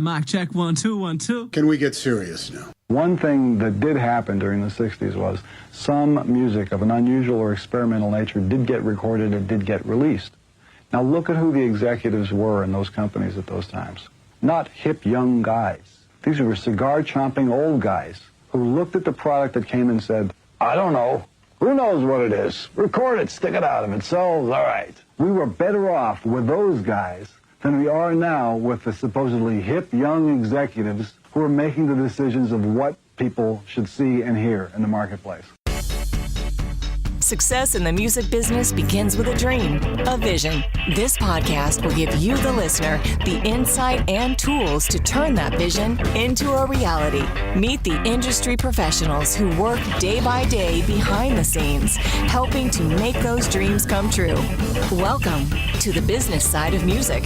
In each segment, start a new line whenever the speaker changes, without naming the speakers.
Mic check, 1 2 1 2.
Can we get serious now?
One thing that did happen during the 60s was some music of an unusual or experimental nature did get recorded and did get released. Now look at who the executives were in those companies at those times. Not hip young guys. These were cigar-chomping old guys who looked at the product that came and said, I don't know. Who knows what it is? Record it, stick it out. If it sells, all right. We were better off with those guys than we are now with the supposedly hip young executives who are making the decisions of what people should see and hear in the marketplace.
Success in the music business begins with a dream, a vision. This podcast will give you, the listener, the insight and tools to turn that vision into a reality. Meet the industry professionals who work day by day behind the scenes, helping to make those dreams come true. Welcome to the business side of music.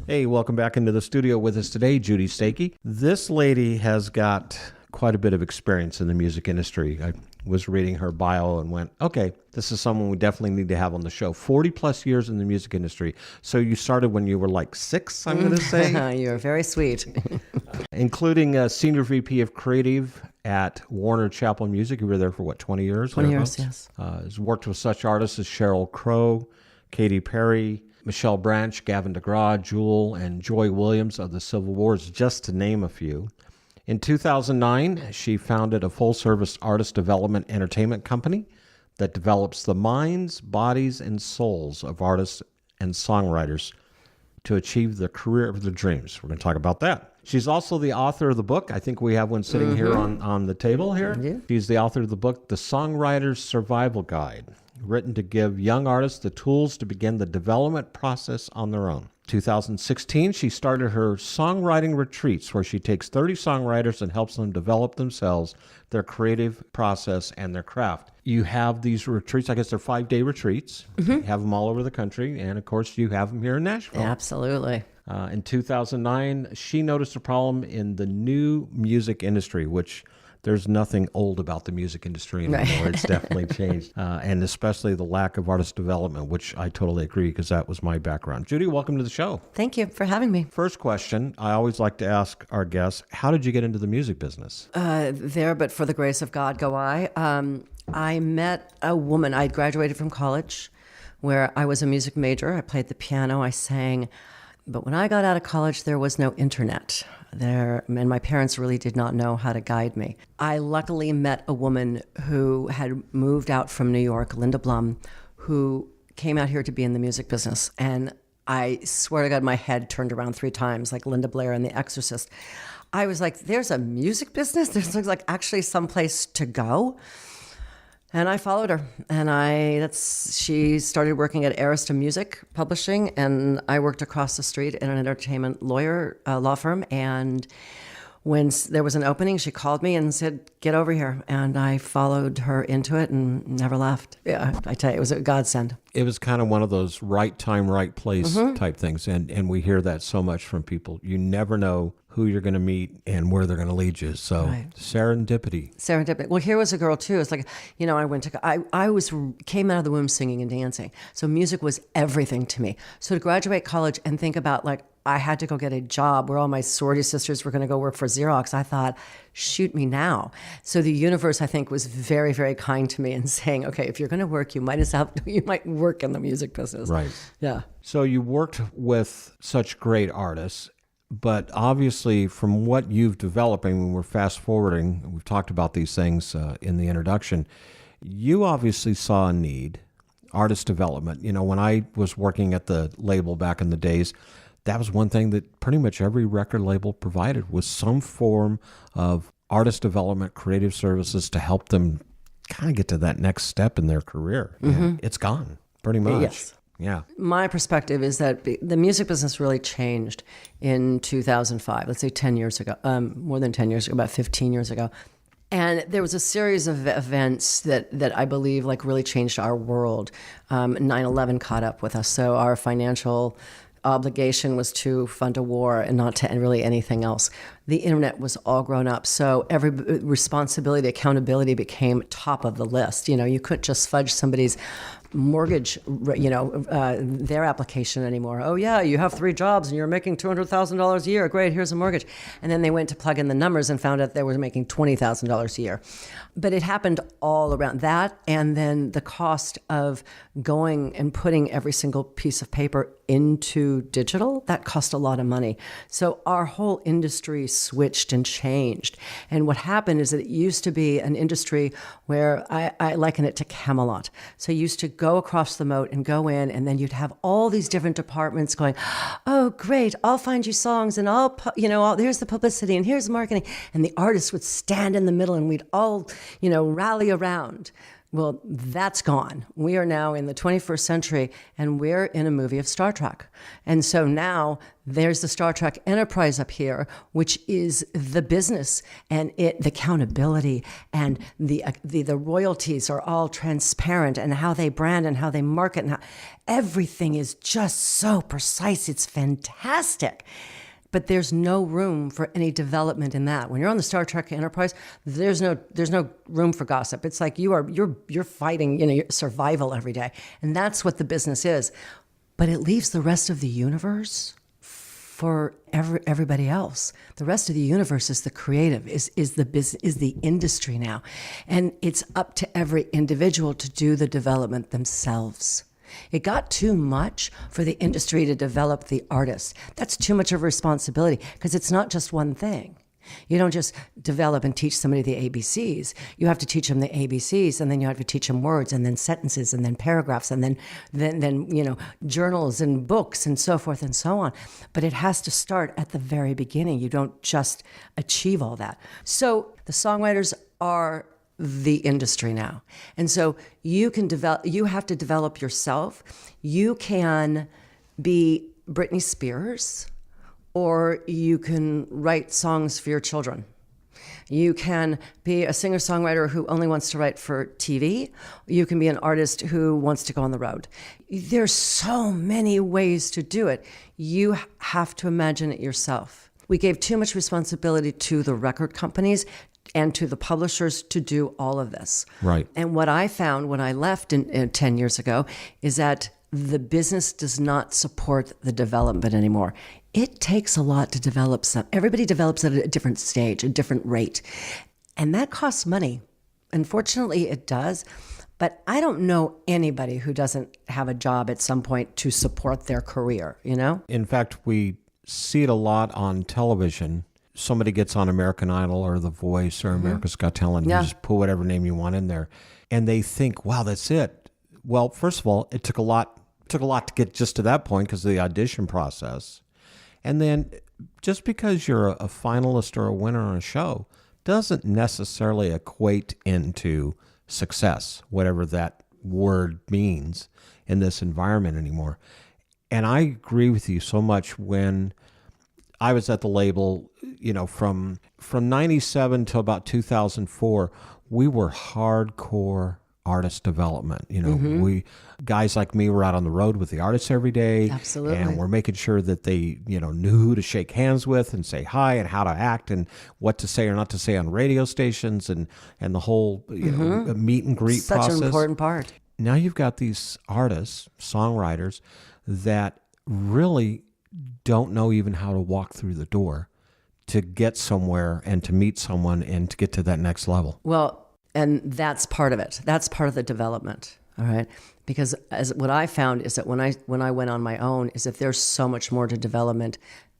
Hey, welcome back into the studio with us today, Judy Stakee. This lady has got quite a bit of experience in the music industry. I was reading her bio and went, okay, this is someone we definitely need to have on the show. 40 plus years in the music industry. So you started when you were like 6, I'm going to say?
You're very sweet.
Including a senior VP of creative at Warner Chappell Music. You were there for what, 20 years?
20 years, yes.
Has worked with such artists as Sheryl Crow, Katy Perry, Michelle Branch, Gavin DeGraw, Jewel, and Joy Williams of the Civil Wars, just to name a few. In 2009, she founded a full-service artist development entertainment company that develops the minds, bodies, and souls of artists and songwriters to achieve the career of their dreams. We're going to talk about that. She's also the author of the book. I think we have one sitting here on the table here. Yeah. She's the author of the book, The Songwriter's Survival Guide, written to give young artists the tools to begin the development process on their own. 2016, she started her songwriting retreats where she takes 30 songwriters and helps them develop themselves, their creative process, and their craft. You have these retreats, I guess they're 5-day retreats. You have them all over the country, and of course you have them here in Nashville.
Absolutely.
In 2009, she noticed a problem in the new music industry, which there's nothing old about the music industry anymore. Right. It's definitely changed. And especially the lack of artist development, which I totally agree because that was my background. Judy, welcome to the show.
Thank you for having me.
First question, I always like to ask our guests, how did you get into the music business?
There, but for the grace of God go I. I met a woman. I graduated from college where I was a music major. I played the piano, I sang. But when I got out of college, there was no internet there, and my parents really did not know how to guide me. I luckily met a woman who had moved out from New York, Linda Blum, who came out here to be in the music business. And I swear to God, my head turned around 3 times, like Linda Blair in The Exorcist. I was like, there's a music business? There's like actually someplace to go? And I followed her, and she started working at Arista Music Publishing, and I worked across the street in an entertainment law firm. And when there was an opening, she called me and said, get over here. And I followed her into it and never left. Yeah, I tell you, it was a godsend.
It was kind of one of those right time, right place type things. And we hear that so much from people. You never know who you're going to meet and where they're going to lead you. So serendipity.
Well, here was a girl too. It's like, I came out of the womb singing and dancing. So music was everything to me. So to graduate college and think about like, I had to go get a job where all my sorority sisters were going to go work for Xerox. I thought, shoot me now. So the universe, I think, was very, very kind to me in saying, okay, if you're going to work, you might work in the music business.
Right.
Yeah.
So you worked with such great artists, but obviously from what you've developed, and when we're fast forwarding, we've talked about these things in the introduction, you obviously saw a need, artist development. You know, when I was working at the label back in the days, that was one thing that pretty much every record label provided was some form of artist development, creative services to help them kind of get to that next step in their career. And it's gone, pretty much.
Yes.
Yeah.
My perspective is that the music business really changed in 2005, let's say 10 years ago, more than 10 years ago, about 15 years ago. And there was a series of events that I believe like really changed our world. 9/11 caught up with us. So our financial obligation was to fund a war and not to really anything else. The internet was all grown up. So every responsibility, accountability became top of the list. You know, you couldn't just fudge somebody's mortgage, their application anymore. Oh yeah, you have 3 jobs and you're making $200,000 a year. Great, here's a mortgage. And then they went to plug in the numbers and found out they were making $20,000 a year. But it happened all around that. And then the cost of going and putting every single piece of paper into digital, that cost a lot of money. So our whole industry switched and changed. And what happened is that it used to be an industry where I liken it to Camelot. So you used to go across the moat and go in, and then you'd have all these different departments going, oh, great, I'll find you songs, and here's the publicity, and here's the marketing. And the artist would stand in the middle, and we'd all, rally around. Well, that's gone. We are now in the 21st century, and we're in a movie of Star Trek. And so now there's the Star Trek Enterprise up here, which is the business, and the accountability and the royalties are all transparent, and how they brand and how they market, and everything is just so precise. It's fantastic. But there's no room for any development in that. When you're on the Star Trek Enterprise, there's no room for gossip. It's like you're fighting, your survival every day, and that's what the business is. But it leaves the rest of the universe for everybody else. The rest of the universe is the creative, is the industry now, and it's up to every individual to do the development themselves. It got too much for the industry to develop the artist. That's too much of a responsibility, because it's not just one thing. You don't just develop and teach somebody the ABCs. You have to teach them the ABCs, and then you have to teach them words, and then sentences, and then paragraphs, and then journals and books and so forth and so on. But it has to start at the very beginning. You don't just achieve all that. So the songwriters are the industry now. And so you have to develop yourself. You can be Britney Spears, or you can write songs for your children. You can be a singer-songwriter who only wants to write for TV. You can be an artist who wants to go on the road. There's so many ways to do it. You have to imagine it yourself. We gave too much responsibility to the record companies and to the publishers to do all of this.
Right.
And what I found when I left 10 years ago is that the business does not support the development anymore. It takes a lot to develop some. Everybody develops at a different stage, a different rate. And that costs money. Unfortunately, it does. But I don't know anybody who doesn't have a job at some point to support their career,
In fact, we see it a lot on television. Somebody gets on American Idol or The Voice or America's Got Talent, and you just put whatever name you want in there, and they think, wow, that's it. Well, first of all, it took a lot to get just to that point because of the audition process. And then just because you're a finalist or a winner on a show doesn't necessarily equate into success, whatever that word means in this environment anymore. And I agree with you so much. When I was at the label, from 97 to about 2004, we were hardcore artist development. We guys like me were out on the road with the artists every day.
Absolutely.
And we're making sure that they, knew who to shake hands with and say hi and how to act and what to say or not to say on radio stations and the whole meet and greet process.
Such an important part.
Now you've got these artists, songwriters, that really don't know even how to walk through the door to get somewhere and to meet someone and to get to that next level.
Well, and that's part of it. That's part of the development. All right. Because what I found is that when I went on my own is that there's so much more to development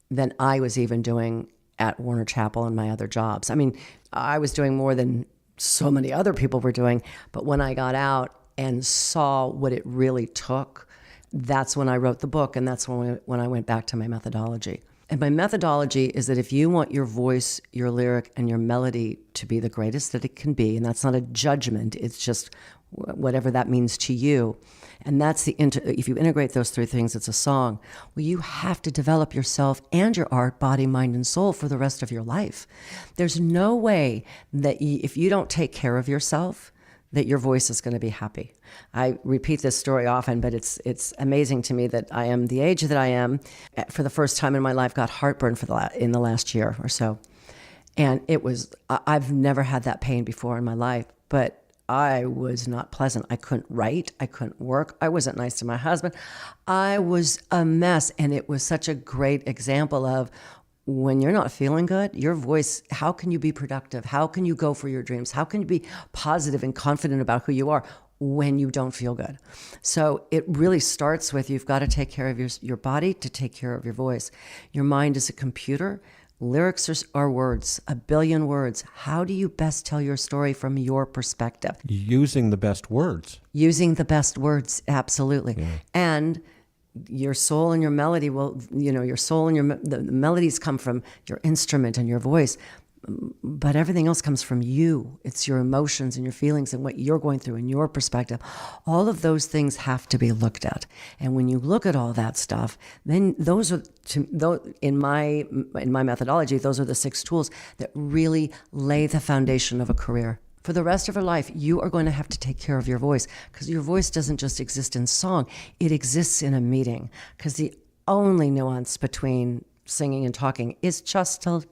than I was even doing at Warner Chappell and my other jobs. I mean, I was doing more than so many other people were doing, but when I got out and saw what it really took, that's when I wrote the book, and that's when I went back to my methodology. And my methodology is that if you want your voice, your lyric, and your melody to be the greatest that it can be, and that's not a judgment, it's just whatever that means to you, and that's if you integrate those 3 things, it's a song. Well, you have to develop yourself and your art, body, mind, and soul for the rest of your life. There's no way that if you don't take care of yourself, that your voice is going to be happy. I repeat this story often, but it's amazing to me that I am the age that I am. For the first time in my life, got heartburn in the last year or so. And I've never had that pain before in my life, but I was not pleasant. I couldn't write. I couldn't work. I wasn't nice to my husband. I was a mess. And it was such a great example of when you're not feeling good, your voice, how can you be productive? How can you go for your dreams? How can you be positive and confident about who you are when you don't feel good? So it really starts with you've got to take care of your body to take care of your voice. Your mind is a computer. Lyrics are words, a billion words. How do you best tell your story from your perspective?
Using the best words.
Using the best words, absolutely.
Yeah.
And your soul and your melody will, your soul and the melodies come from your instrument and your voice. But everything else comes from you. It's your emotions and your feelings and what you're going through and your perspective. All of those things have to be looked at. And when you look at all that stuff, then those are, in my methodology, those are the 6 tools that really lay the foundation of a career. For the rest of your life, you are going to have to take care of your voice, because your voice doesn't just exist in song. It exists in a meeting, because the only nuance between singing and talking is just a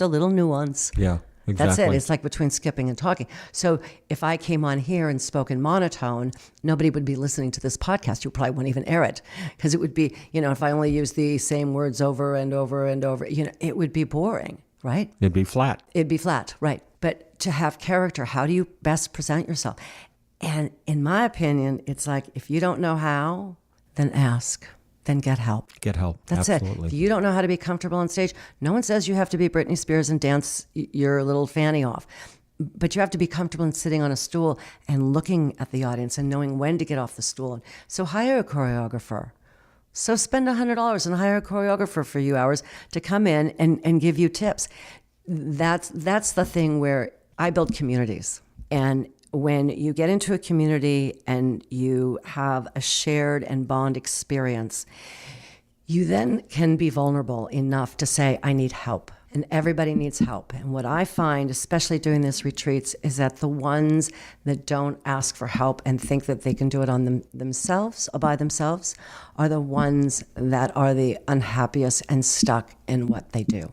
little nuance.
Yeah, exactly.
That's it. It's like between skipping and talking. So if I came on here and spoke in monotone, nobody would be listening to this podcast. You probably wouldn't even air it, because it would be, if I only use the same words over and over and over, it would be boring, right?
It'd be flat.
It'd be flat, right. But to have character, how do you best present yourself? And in my opinion, it's like, if you don't know how, then ask. Then get help.
Get help.
That's
Absolutely.
it. If you don't know how to be comfortable on stage, no one says you have to be Britney Spears and dance your little fanny off. But you have to be comfortable in sitting on a stool and looking at the audience and knowing when to get off the stool. So hire a choreographer. So spend $100 and hire a choreographer for a few hours to come in and give you tips. That's the thing where I build communities. And when you get into a community and you have a shared and bond experience, you then can be vulnerable enough to say, I need help. And everybody needs help. And what I find, especially doing these retreats, is that the ones that don't ask for help and think that they can do it on themselves, or by themselves, are the ones that are the unhappiest and stuck in what they do.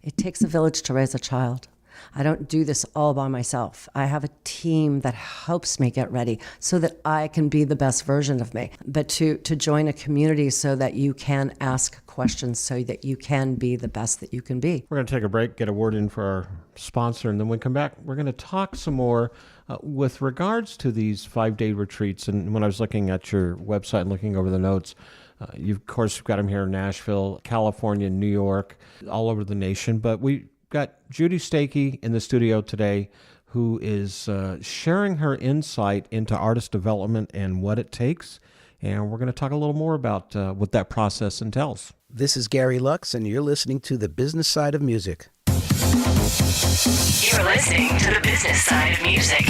It takes a village to raise a child. I don't do this all by myself. I have a team that helps me get ready so that I can be the best version of me. But to join a community so that you can ask questions, so that you can be the best that you can be.
We're going to take a break, get a word in for our sponsor, and then when we come back, we're going to talk some more with regards to these 5-day retreats. And when I was looking at your website and looking over the notes, you've got them here in Nashville, California, New York, all over the nation. But we got Judy Stakee in the studio today, who is sharing her insight into artist development and what it takes. And we're going to talk a little more about what that process entails.
This is Gary Lux, and you're listening to The Business Side of Music.
You're listening to The Business Side of Music.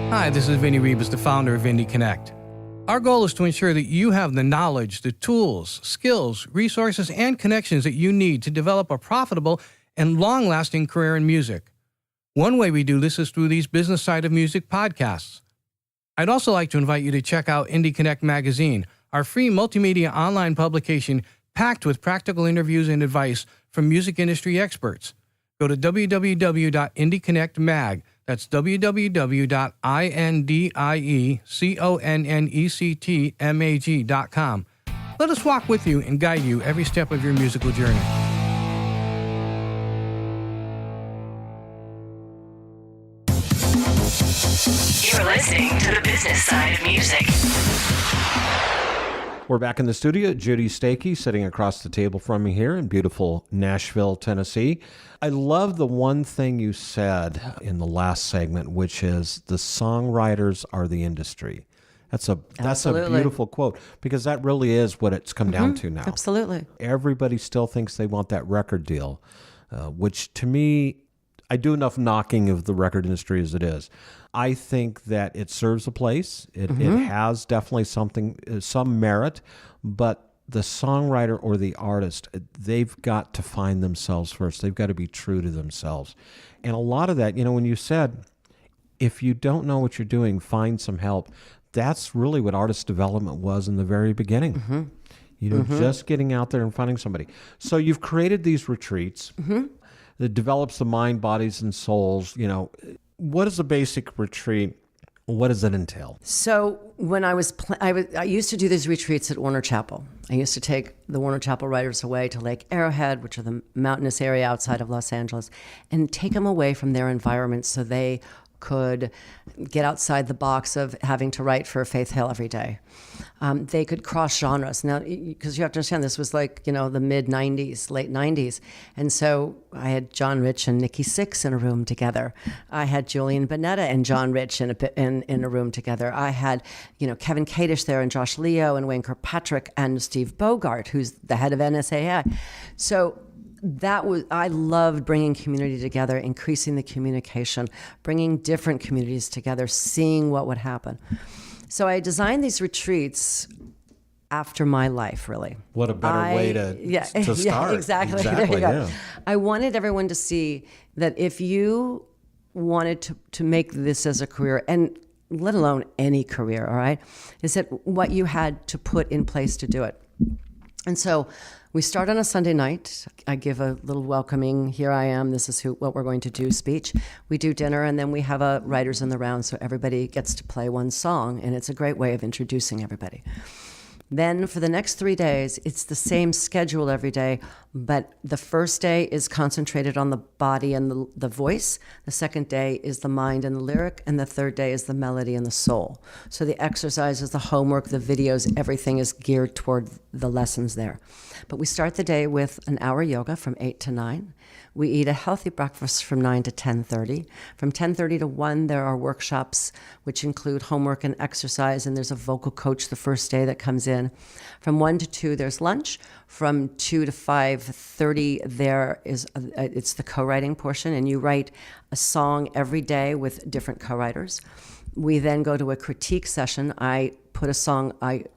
Hi, this is Vinny Rebus, the founder of Indie Connect. Our goal is to ensure that you have the knowledge, the tools, skills, resources, and connections that you need to develop a profitable and long-lasting career in music. One way we do this is through these Business Side of Music podcasts. I'd also like to invite you to check out Indie Connect magazine, our free multimedia online publication packed with practical interviews and advice from music industry experts. Go to www.indieconnectmag.com. That's www.indieconnectmag.com. Let us walk with you and guide you every step of your musical journey.
You're listening to The Business Side of Music.
We're back in the studio. Judy Stakee sitting across the table from me here in beautiful Nashville, Tennessee. I love the one thing you said in the last segment, which is the songwriters are the industry. That's a beautiful quote, because that really is what it's come down to now.
Absolutely.
Everybody still thinks they want that record deal, which to me, I do enough knocking of the record industry as it is. I think that it serves a place. It has definitely some merit, but the songwriter or the artist, they've got to find themselves first. They've got to be true to themselves. And a lot of that, when you said, if you don't know what you're doing, find some help. That's really what artist development was in the very beginning. just getting out there and finding somebody. So you've created these retreats that develops the mind, bodies, and souls. What is a basic retreat? What does it entail?
So when I used to do these retreats at Warner Chapel. I used to take the Warner Chapel writers away to Lake Arrowhead, which are the mountainous area outside of Los Angeles, and take them away from their environment so they could get outside the box of having to write for Faith Hill every day. They could cross genres. Now, because you have to understand, this was like, the mid-'90s, late 90s. And so I had John Rich and Nikki Sixx in a room together. I had Julian Bonetta and John Rich in a room together. I had, Kevin Kadish there and Josh Leo and Wayne Kirkpatrick and Steve Bogart, who's the head of NSAI. So I loved bringing community together, increasing the communication, bringing different communities together, seeing what would happen. So I designed these retreats after my life, really.
What a better way to start.
Yeah, exactly. There you go. Yeah. I wanted everyone to see that if you wanted to make this as a career, and let alone any career, all right, is that what you had to put in place to do it. And so we start on a Sunday night. I give a little welcoming, here I am, this is what we're going to do speech. We do dinner, and then we have a writers in the round, so everybody gets to play one song, and it's a great way of introducing everybody. Then for the next 3 days, it's the same schedule every day, but the first day is concentrated on the body and the voice. The second day is the mind and the lyric, and the third day is the melody and the soul. So the exercises, the homework, the videos, everything is geared toward the lessons there. But we start the day with an hour yoga from 8 to 9. We eat a healthy breakfast from 9 to 10:30. From 10:30 to 1, there are workshops which include homework and exercise, and there's a vocal coach the first day that comes in. From 1 to 2, there's lunch. From 2 to 5:30, it's the co-writing portion, and you write a song every day with different co-writers. We then go to a critique session. I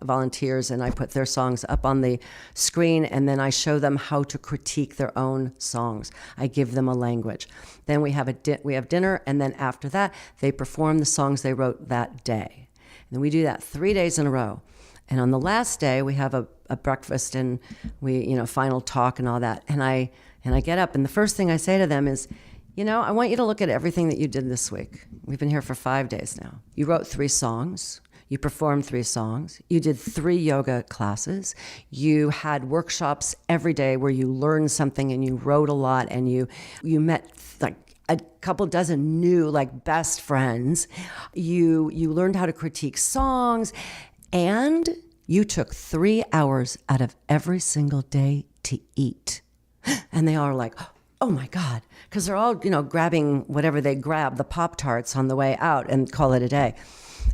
volunteers and I put their songs up on the screen, and then I show them how to critique their own songs. I give them a language. Then we have dinner, and then after that, they perform the songs they wrote that day. And then we do that 3 days in a row. And on the last day, we have a breakfast, and we, final talk and all that. And I get up, and the first thing I say to them is, I want you to look at everything that you did this week. We've been here for 5 days now. You wrote 3 songs. You performed 3 songs. You did 3 yoga classes. You had workshops every day where you learned something, and you wrote a lot, and you met like a couple dozen new best friends. You learned how to critique songs, and you took 3 hours out of every single day to eat. And they all are like, oh my God, because they're all, grabbing whatever they grab, the Pop-Tarts on the way out, and call it a day.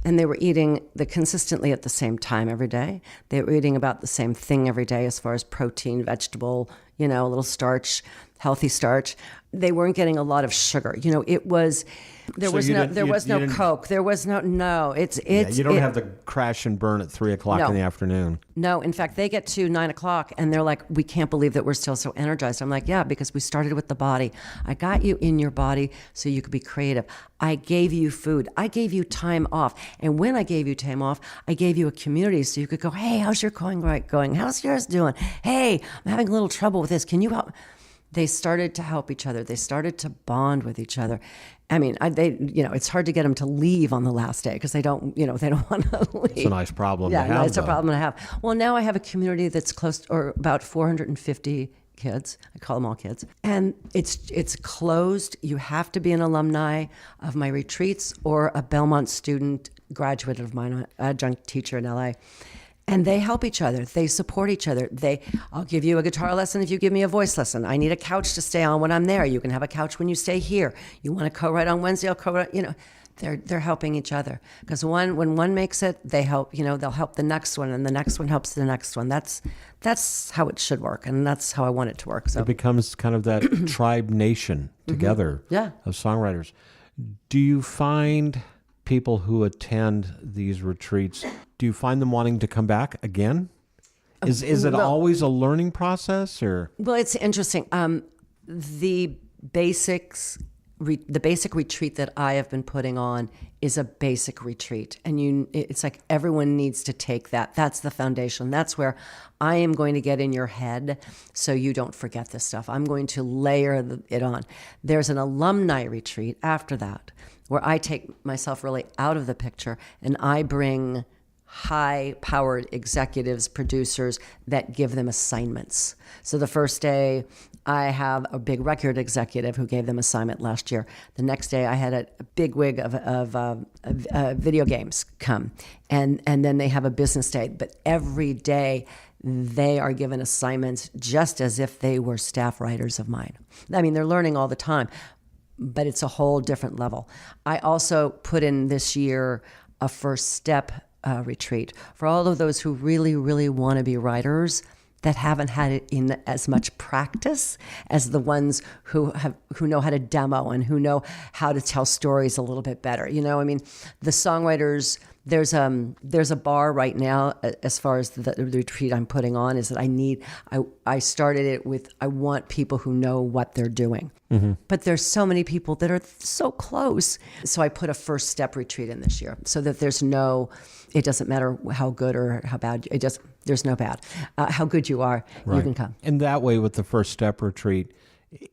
And they were eating consistently at the same time every day. They were eating about the same thing every day as far as protein, vegetable, a little starch, healthy starch. They weren't getting a lot of sugar. There was no Coke. There was no. You don't
have the crash and burn at 3:00 in the afternoon.
No, in fact, they get to 9:00 and they're like, we can't believe that we're still so energized. I'm like, yeah, because we started with the body. I got you in your body so you could be creative. I gave you food. I gave you time off. And when I gave you time off, I gave you a community so you could go, hey, how's your going? How's yours doing? Hey, I'm having a little trouble with this. Can you help? They started to help each other. They started to bond with each other. I mean, it's hard to get them to leave on the last day because they don't want to leave.
It's a nice problem to have.
Yeah, it's a problem to have. Well, now I have a community that's close, or about 450 kids. I call them all kids. And it's closed. You have to be an alumni of my retreats or a Belmont student, graduate of mine, an adjunct teacher in LA. And they help each other. They support each other. I'll give you a guitar lesson if you give me a voice lesson. I need a couch to stay on when I'm there. You can have a couch when you stay here. You want to co-write on Wednesday, I'll co-write. They're helping each other. Because when one makes it, they help. They'll help the next one, and the next one helps the next one. That's how it should work, and that's how I want it to work. So
it becomes kind of that tribe nation together of songwriters. Do you find people who attend these retreats, do you find them wanting to come back again? Is it always a learning process, or?
Well, it's interesting. The basics the basic retreat that I have been putting on is a basic retreat. And it's like everyone needs to take that. That's the foundation. That's where I am going to get in your head so you don't forget this stuff. I'm going to layer it on. There's an alumni retreat after that where I take myself really out of the picture and I bring high-powered executives, producers that give them assignments. So the first day, I have a big record executive who gave them assignment last year. The next day, I had a big wig of video games come, and then they have a business day. But every day, they are given assignments just as if they were staff writers of mine. I mean, they're learning all the time, but it's a whole different level. I also put in this year a first step retreat for all of those who really, really want to be writers that haven't had it in as much practice as the ones who know how to demo and who know how to tell stories a little bit better. You know, I mean, the songwriters, there's a bar right now as far as the retreat I'm putting on is that I started it with, I want people who know what they're doing. Mm-hmm. But there's so many people that are so close. So I put a first step retreat in this year so that it doesn't matter how good or how bad, there's no bad. How good you are, right. You can come.
And that way with the first step retreat,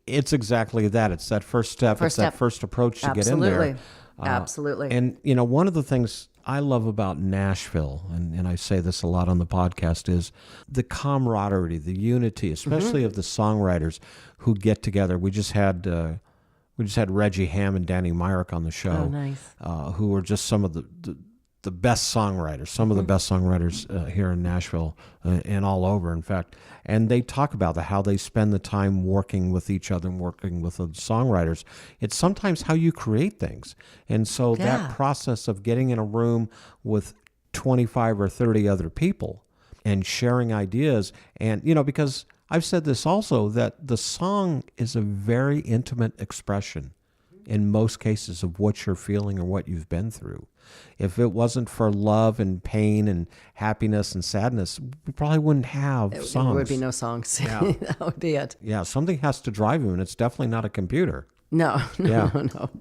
it's exactly that. It's that first step. That first approach to get in there.
Absolutely.
And, you know, one of the things I love about Nashville, and I say this a lot on the podcast, is the camaraderie, the unity, especially of the songwriters who get together. We just had Reggie Ham and Danny Myrick on the show, who were just some of the best songwriters, some of the best songwriters here in Nashville and all over, in fact. And they talk about how they spend the time working with each other and working with the songwriters. It's sometimes how you create things. And so that process of getting in a room with 25 or 30 other people and sharing ideas, and, you know, because I've said this also, that the song is a very intimate expression in most cases of what you're feeling or what you've been through. If it wasn't for love and pain and happiness and sadness, we probably wouldn't have songs.
There would be no songs. Yeah. That would be it.
Yeah, something has to drive you, and it's definitely not a computer.
No.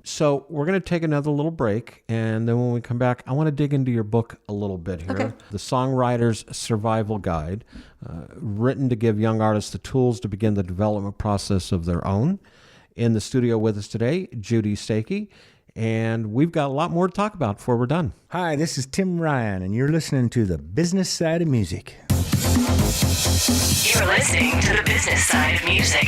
So we're going to take another little break, and then when we come back, I want to dig into your book a little bit here. Okay. The Songwriter's Survival Guide, written to give young artists the tools to begin the development process of their own. In the studio with us today, Judy Stakee. And we've got a lot more to talk about before we're done.
Hi, this is Tim Ryan, and you're listening to The Business Side of Music.
You're listening to The Business Side of Music.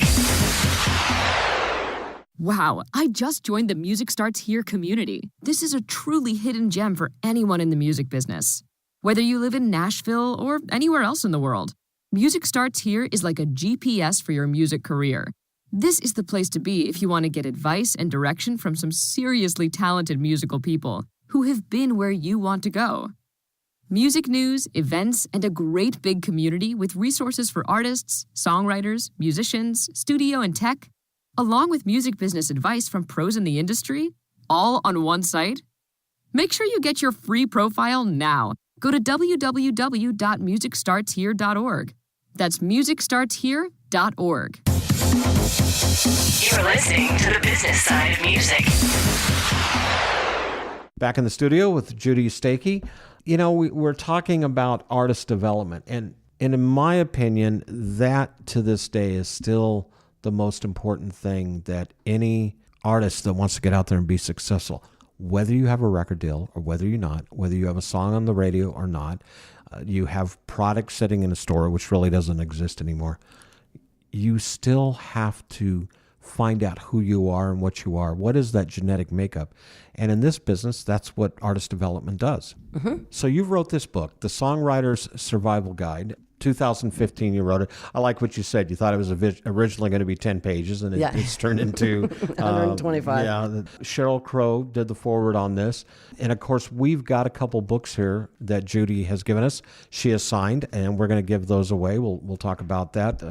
Wow, I just joined the Music Starts Here community. This is a truly hidden gem for anyone in the music business. Whether you live in Nashville or anywhere else in the world, Music Starts Here is like a GPS for your music career. This is the place to be if you want to get advice and direction from some seriously talented musical people who have been where you want to go. Music news, events, and a great big community with resources for artists, songwriters, musicians, studio and tech, along with music business advice from pros in the industry, all on one site. Make sure you get your free profile now. Go to www.musicstartshere.org. That's musicstartshere.org.
You're listening to The Business Side of Music.
Back in the studio with Judy Stakee. You know, we're talking about artist development, and in my opinion, that to this day is still the most important thing that any artist that wants to get out there and be successful, whether you have a record deal or whether you're not, whether you have a song on the radio or not, you have products sitting in a store, which really doesn't exist anymore. You still have to find out who you are and what you are. What is that genetic makeup? And in this business, that's what artist development does. Mm-hmm. So you wrote this book, The Songwriter's Survival Guide. 2015 you wrote it. I like what you said. You thought it was originally going to be 10 pages, and it's turned into
125.
Sheryl Crow did the foreword on this. And of course, we've got a couple books here that Judy has given us. She has signed, and we're going to give those away. We'll talk about that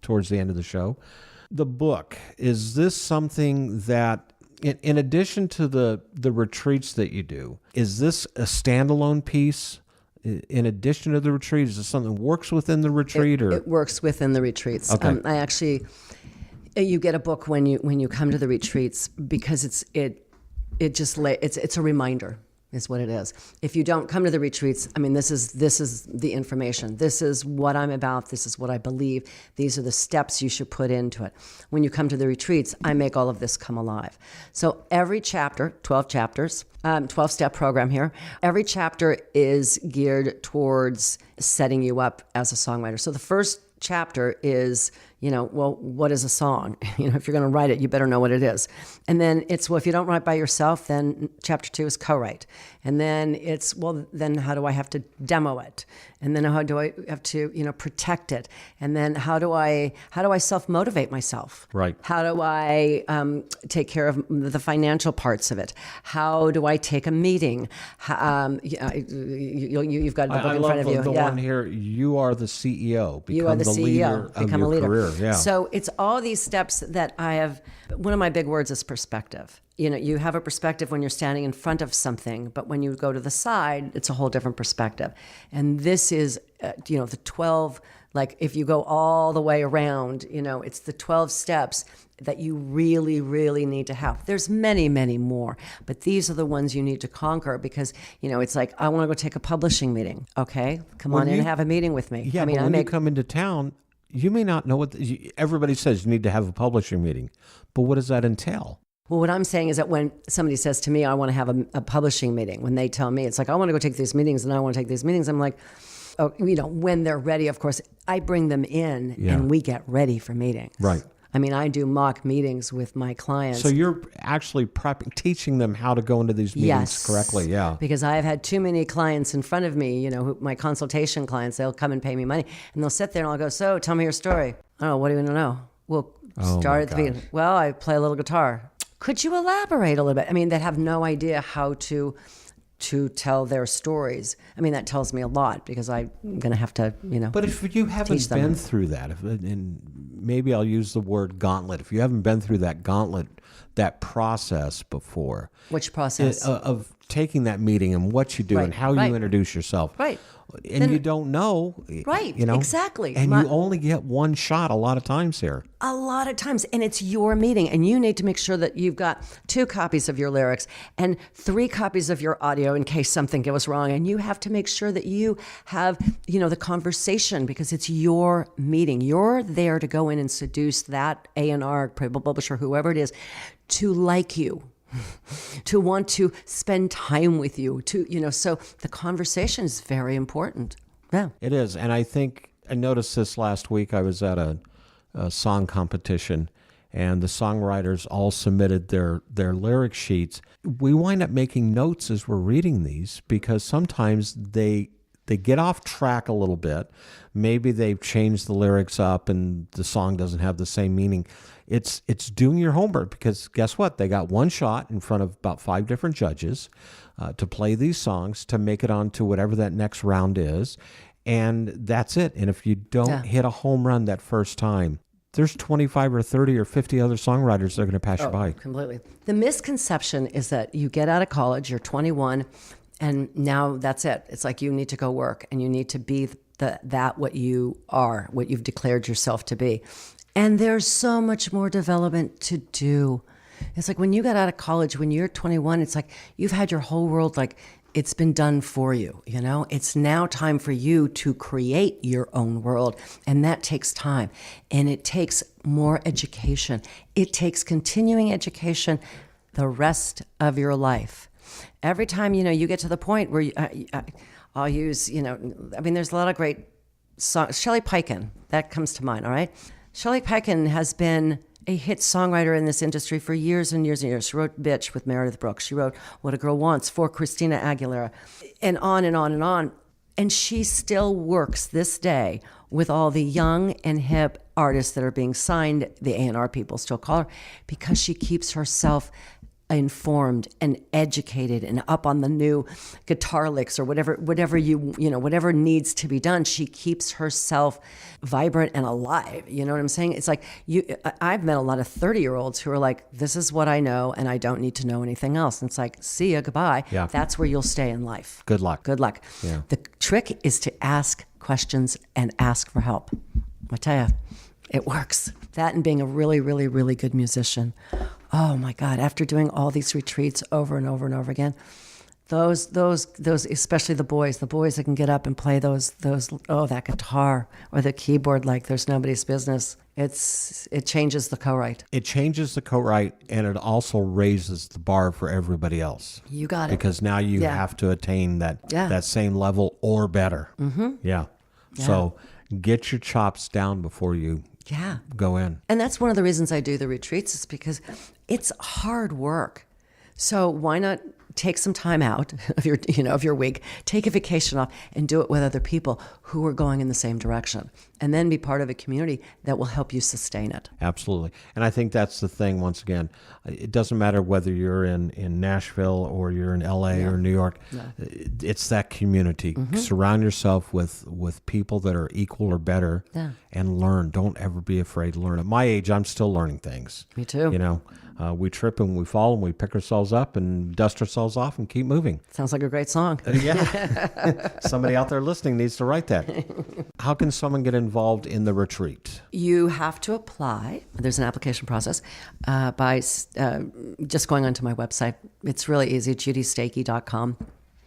towards the end of the show. The book, is this something that, in addition to the retreats that you do, is this a standalone piece? In addition to the retreat, is it something that works within the retreat?
It works within the retreats.
Okay.
You get a book when you come to the retreats, because it's a reminder, is what it is. If you don't come to the retreats, I mean, this is the information. This is what I'm about. This is what I believe. These are the steps you should put into it. When you come to the retreats, I make all of this come alive. So every chapter, 12 chapters, 12-step program here. Every chapter is geared towards setting you up as a songwriter. So the first chapter is, what is a song? If you're going to write it, you better know what it is. And then it's, if you don't write by yourself, then chapter 2 is co-write. And then it's, then how do I have to demo it? And then how do I have to, protect it? And then how do I self-motivate myself?
Right.
How do I take care of the financial parts of it? How do I take a meeting? You've got the book in front of you.
I love the one here. You are the CEO.
You are the CEO.
Leader
Become
of
a
your
leader.
Career. Yeah.
So it's all these steps that I have. One of my big words is perspective. You have a perspective when you're standing in front of something, but when you go to the side, it's a whole different perspective. And this is, the 12, like if you go all the way around, it's the 12 steps that you really, really need to have. There's many, many more, but these are the ones you need to conquer because, it's like, I want to go take a publishing meeting. Okay, come on in and have a meeting with me.
Yeah, but when you come into town, you may not know what, everybody says you need to have a publishing meeting, but what does that entail?
Well, what I'm saying is that when somebody says to me, I want to have a publishing meeting, when they tell me, it's like, I want to go take these meetings and I want to take these meetings, I'm like, oh, when they're ready, of course, I bring them in and we get ready for meetings.
Right.
I mean, I do mock meetings with my clients.
So you're actually teaching them how to go into these meetings correctly, yeah.
Because I've had too many clients in front of me, my consultation clients, they'll come and pay me money, and they'll sit there and I'll go, so tell me your story. Oh, what do you want to know? We'll start at the beginning. Well, I play a little guitar. Could you elaborate a little bit? I mean, they have no idea how to tell their stories. I mean, that tells me a lot because I'm going to have to,
But if you haven't been through that, and maybe I'll use the word gauntlet, if you haven't been through that gauntlet, that process before.
Which process?
Of taking that meeting and what you do and how you introduce yourself.
Right.
And then, you don't know.
Right, exactly.
And you only get one shot a lot of times here.
A lot of times. And it's your meeting. And you need to make sure that you've got 2 copies of your lyrics and 3 copies of your audio in case something goes wrong. And you have to make sure that you have, the conversation because it's your meeting. You're there to go in and seduce that A&R, publisher, whoever it is, to like you. To want to spend time with you, so the conversation is very important. Yeah,
it is. And I think I noticed this last week. I was at a song competition, and the songwriters all submitted their lyric sheets. We wind up making notes as we're reading these because sometimes they get off track a little bit. Maybe they've changed the lyrics up and the song doesn't have the same meaning. It's doing your homework because guess what? They got one shot in front of about 5 different judges to play these songs to make it on to whatever that next round is. And that's it. And if you don't hit a home run that first time, there's 25 or 30 or 50 other songwriters that are going to pass you by.
Completely. The misconception is that you get out of college, you're 21, and now that's it. It's like you need to go work and you need to be what you are, what you've declared yourself to be. And there's so much more development to do. It's like when you got out of college, when you're 21, it's like you've had your whole world, like it's been done for you, It's now time for you to create your own world. And that takes time. And it takes more education. It takes continuing education the rest of your life. Every time, you get to the point where I'll use, there's a lot of great songs. Shelley Peiken, that comes to mind, all right? Shelley Peiken has been a hit songwriter in this industry for years and years and years. She wrote Bitch with Meredith Brooks. She wrote What a Girl Wants for Christina Aguilera, and on and on and on. And she still works this day with all the young and hip artists that are being signed. The A&R people still call her because she keeps herself informed and educated and up on the new guitar licks or whatever whatever needs to be done. She keeps herself vibrant and alive. You know what I'm saying? It's like I've met a lot of 30-year-olds who are like, this is what I know and I don't need to know anything else. And it's like, see ya, goodbye.
Yeah.
That's where you'll stay in life.
Good luck.
Good luck.
Yeah.
The trick is to ask questions and ask for help. I tell you, it works. That and being a really, really, really good musician. Oh my God! After doing all these retreats over and over and over again, those, especially the boys that can get up and play that guitar or the keyboard like there's nobody's business. It changes the co-write.
It changes the co-write, and it also raises the bar for everybody else.
You got it.
Because now you have to attain that same level or better. Mm-hmm. Yeah. So get your chops down before you go in.
And that's one of the reasons I do the retreats, is because it's hard work. So why not take some time out of your week, take a vacation off, and do it with other people who are going in the same direction, and then be part of a community that will help you sustain it.
Absolutely. And I think that's the thing, once again, it doesn't matter whether you're in Nashville or you're in LA or New York. No. It's that community. Mm-hmm. Surround yourself with people that are equal or better and learn. Don't ever be afraid to learn. At my age, I'm still learning things.
Me too.
We trip and we fall and we pick ourselves up and dust ourselves off and keep moving.
Sounds like a great song.
Yeah. Somebody out there listening needs to write that. How can someone get involved in the retreat?
You have to apply. There's an application process by just going onto my website. It's really easy, judystakee.com,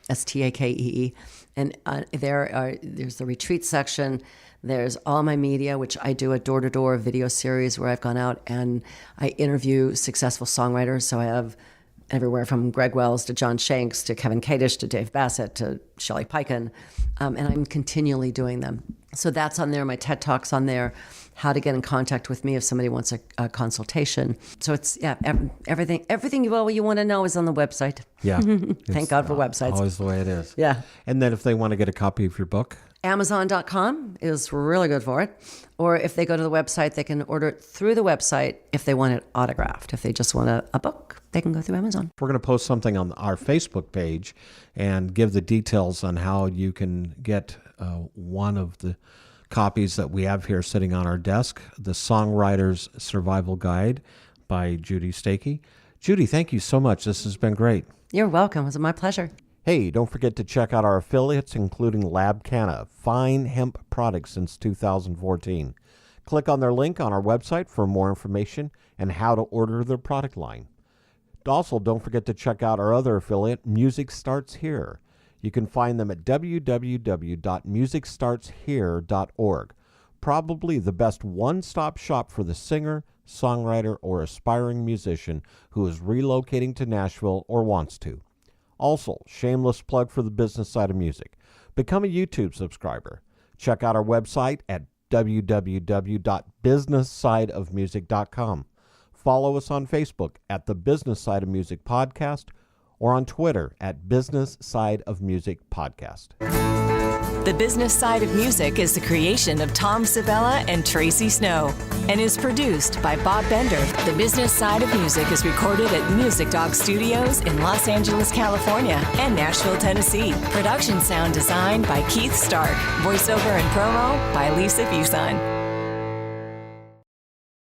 STAKEE. And there's the retreat section. There's all my media, which I do a door-to-door video series where I've gone out and I interview successful songwriters. So I have everywhere from Greg Wells to John Shanks to Kevin Kadish to Dave Bassett to Shelley Peiken. And I'm continually doing them. So that's on there. My TED Talk's on there. How to get in contact with me if somebody wants a consultation. So it's, everything you want to know is on the website.
Yeah.
Thank God for websites.
Always the way it is.
Yeah.
And then if they want to get a copy of your book?
Amazon.com is really good for it. Or if they go to the website, they can order it through the website if they want it autographed. If they just want a book, they can go through Amazon.
We're going to post something on our Facebook page and give the details on how you can get one of the copies that we have here sitting on our desk, The Songwriters Survival Guide by Judy Stakee. Judy, thank you so much. This has been great.
You're welcome. It was my pleasure.
Hey, don't forget to check out our affiliates, including Lab Canna, fine hemp products since 2014. Click on their link on our website for more information and how to order their product line. Also, don't forget to check out our other affiliate, Music Starts Here. You can find them at www.musicstartshere.org. Probably the best one-stop shop for the singer, songwriter, or aspiring musician who is relocating to Nashville or wants to. Also, shameless plug for the business side of music. Become a YouTube subscriber. Check out our website at www.businesssideofmusic.com. Follow us on Facebook at the Business Side of Music Podcast or on Twitter at Business Side of Music Podcast.
The Business Side of Music is the creation of Tom Sabella and Tracy Snow and is produced by Bob Bender. The Business Side of Music is recorded at Music Dog Studios in Los Angeles, California and Nashville, Tennessee. Production sound designed by Keith Stark. Voiceover and promo by Lisa Fuson.